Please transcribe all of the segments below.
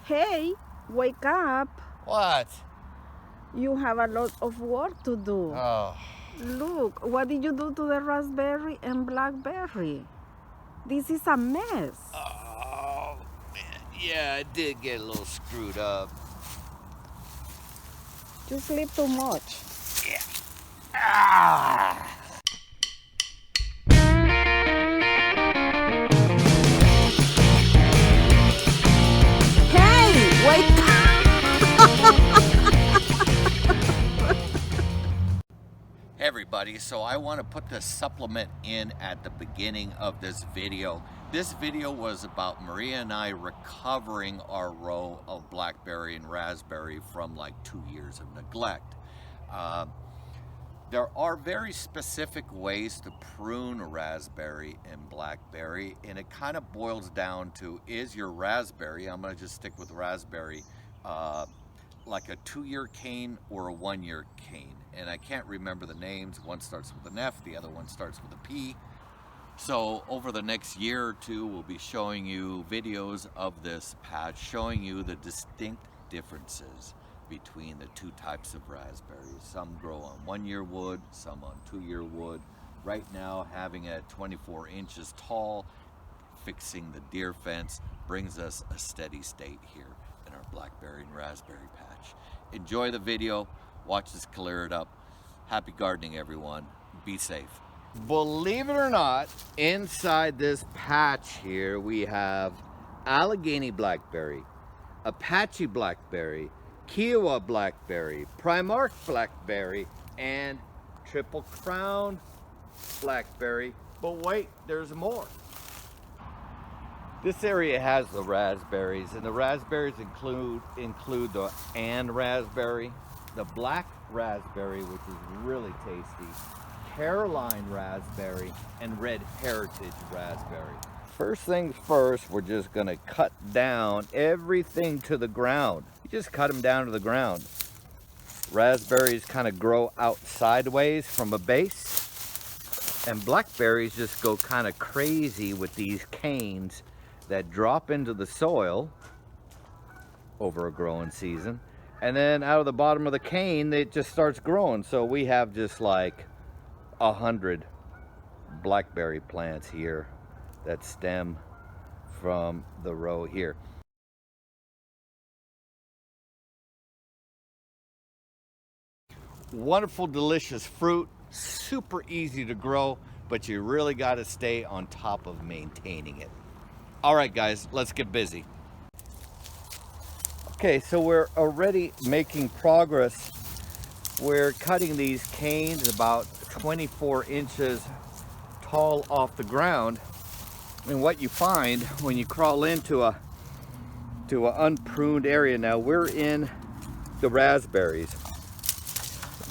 Hey, wake up. What? You have a lot of work to do. Oh, Look, what did you do to the raspberry and blackberry? This is a mess. oh, man. Yeah, I did get a little screwed up. You sleep too much. Yeah. Ah! Hey, wake up. Hey everybody, so I want to put the supplement in at the beginning of this video. This video was about Maria and I recovering our row of blackberry and raspberry from like 2 years of neglect. There are very specific ways to prune raspberry and blackberry, and it kind of boils down to, is your raspberry, I'm going to just stick with raspberry, like a 2-year cane or a 1-year cane? And I can't remember the names. One starts with an F, the other one starts with a P. So over the next year or two, we'll be showing you videos of this patch, showing you the distinct differences between the two types of raspberries. Some grow on 1-year wood, some on 2-year wood. Right now, having it 24 inches tall, fixing the deer fence, brings us a steady state here in our blackberry and raspberry patch. Enjoy the video, watch us clear it up. Happy gardening, everyone. Be safe. Believe it or not, inside this patch here we have Allegheny blackberry, Apache blackberry, Kiowa blackberry, Primocane blackberry, and Triple Crown Blackberry. But wait, there's more. This area has the raspberries, and the raspberries include the raspberry, the black raspberry, which is really tasty, Caroline raspberry, and red heritage raspberry. First things first, we're just gonna cut down everything to the ground. You just cut them down to the ground. Raspberries kind of grow out sideways from a base, and blackberries just go kind of crazy with these canes that drop into the soil over a growing season, and then out of the bottom of the cane it just starts growing. So we have just like 100 blackberry plants here that stem from the row here. Wonderful, delicious fruit, super easy to grow, but you really got to stay on top of maintaining it. All right, guys, let's get busy. Okay, so we're already making progress. We're cutting these canes about 24 inches tall off the ground. And what you find when you crawl into an unpruned area, now we're in the raspberries.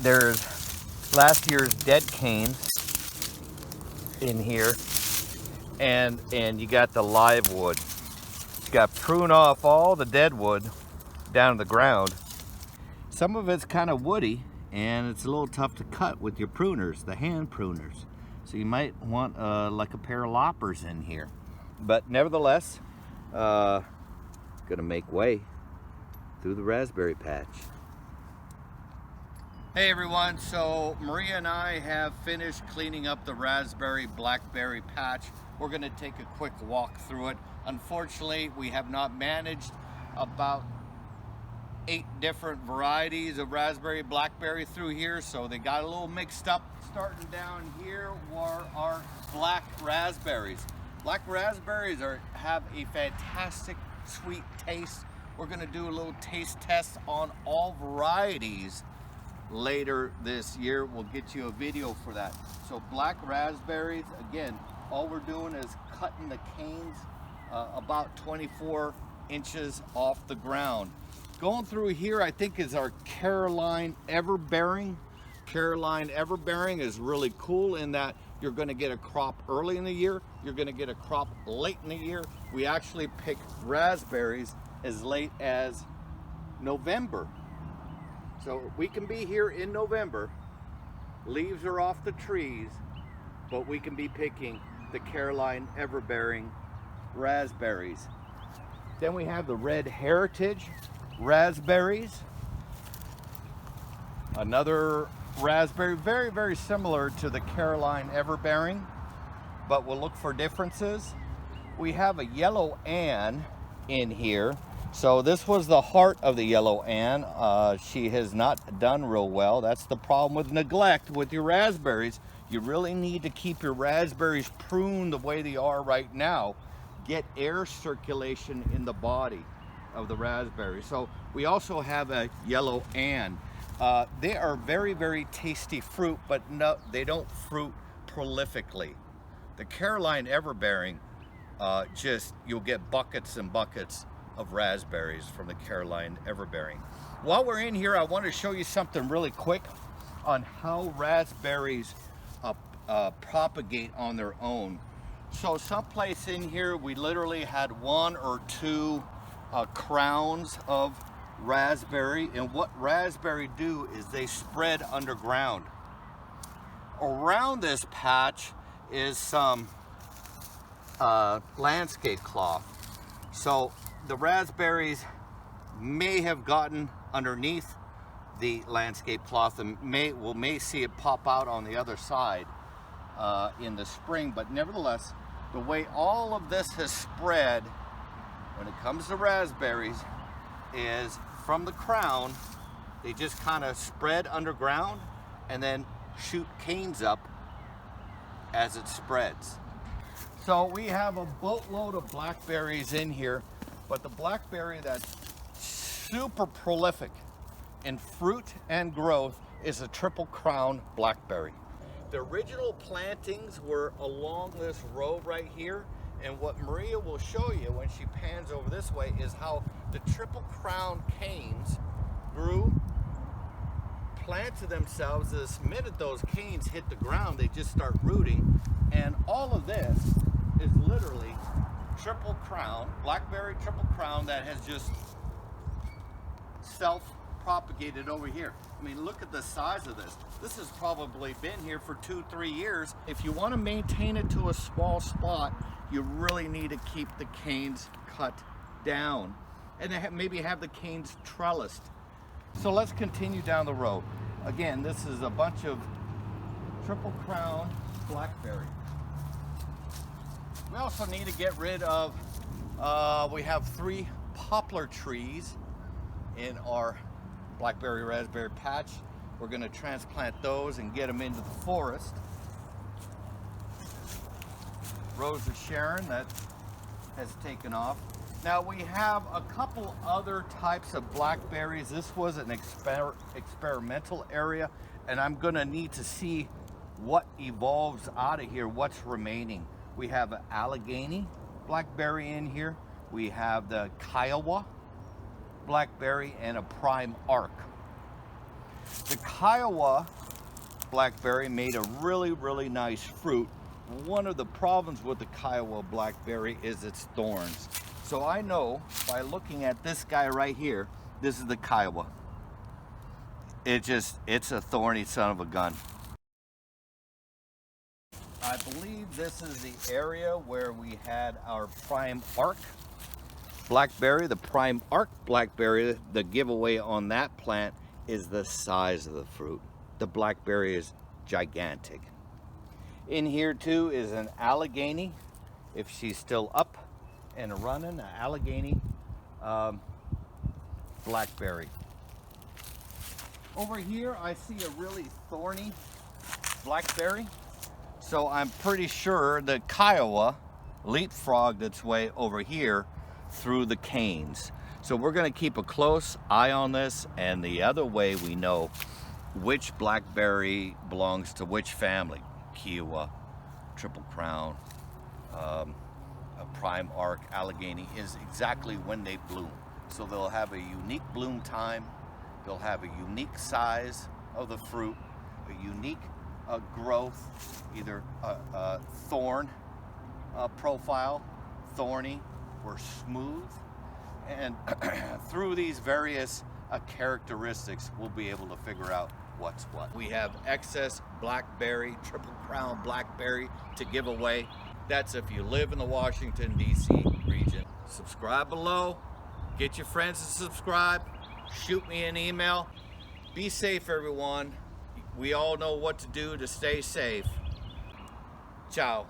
There's last year's dead canes in here, and you got the live wood. You got to prune off all the dead wood down to the ground. Some of it's kind of woody, and it's a little tough to cut with your pruners, the hand pruners. So you might want like a pair of loppers in here. But nevertheless, gonna make way through the raspberry patch. Hey everyone, so Maria and I have finished cleaning up the raspberry blackberry patch. We're gonna take a quick walk through it. Unfortunately, we have not managed about 8 different varieties of raspberry blackberry through here, so they got a little mixed up. Starting down here were our black raspberries. Black raspberries have a fantastic sweet taste. We're gonna do a little taste test on all varieties later this year. We'll get you a video for that. So black raspberries, again, all we're doing is cutting the canes about 24 inches off the ground. Going through here, I think, is our Caroline Everbearing. Caroline Everbearing is really cool in that you're going to get a crop early in the year, you're going to get a crop late in the year. We actually pick raspberries as late as November. So we can be here in November, leaves are off the trees, but we can be picking the Caroline Everbearing raspberries. Then we have the red heritage raspberries. Another raspberry, very, very similar to the Caroline everbearing, but we'll look for differences. We have a yellow Ann in here. So this was the heart of the yellow Ann. She has not done real well. That's the problem with neglect with your raspberries. You really need to keep your raspberries pruned the way they are right now. Get air circulation in the body of the raspberry. So we also have a yellow Ann. They are very, very tasty fruit, but no, they don't fruit prolifically. The Caroline everbearing, you'll get buckets and buckets of raspberries from the Caroline everbearing. While we're in here, I want to show you something really quick on how raspberries propagate on their own. So someplace in here, we literally had 1 or 2 crowns of raspberry, and what raspberry do is they spread underground. Around this patch is some landscape cloth. So the raspberries may have gotten underneath the landscape cloth and may see it pop out on the other side in the spring, but nevertheless, the way all of this has spread when it comes to raspberries is from the crown, they just kind of spread underground and then shoot canes up as it spreads. So we have a boatload of blackberries in here, but the blackberry that's super prolific in fruit and growth is a Triple Crown Blackberry. The original plantings were along this row right here, and what Maria will show you when she pans over this way is how the Triple Crown canes grew, planted themselves. This minute those canes hit the ground, they just start rooting, and all of this is literally Triple Crown, Blackberry Triple Crown that has just self-propagated over here. I mean, look at the size of this. This has probably been here for 2-3 years. If you want to maintain it to a small spot, you really need to keep the canes cut down and maybe have the canes trellised. So let's continue down the road. Again, this is a bunch of Triple Crown Blackberry. We also need to get rid of, we have 3 poplar trees in our blackberry raspberry patch. We're going to transplant those and get them into the forest. Rose of Sharon, that has taken off. Now we have a couple other types of blackberries. This was an experimental area, and I'm going to need to see what evolves out of here, what's remaining. We have an Allegheny blackberry in here. We have the Kiowa blackberry and a prime arc. The Kiowa blackberry made a really, really nice fruit. One of the problems with the Kiowa blackberry is its thorns. So I know by looking at this guy right here, this is the Kiowa. It's a thorny son of a gun. I believe this is the area where we had our prime arc blackberry. The prime arc blackberry, the giveaway on that plant is the size of the fruit. The blackberry is gigantic. In here too is an Allegheny, if she's still up and running, an Allegheny blackberry. Over here I see a really thorny blackberry. So I'm pretty sure the Kiowa leapfrogged its way over here through the canes. So we're going to keep a close eye on this, and the other way we know which blackberry belongs to which family. Kiowa, Triple Crown, a prime arc, Allegheny, is exactly when they bloom. So they'll have a unique bloom time, they'll have a unique size of the fruit, a unique growth, either a thorn profile, thorny or smooth, and through these various characteristics we'll be able to figure out what's what. We have excess blackberry, Triple Crown Blackberry to give away. That's if you live in the Washington, D.C. region. subscribe below. Get your friends to subscribe. Shoot me an email. Be safe, everyone. We all know what to do to stay safe. Ciao.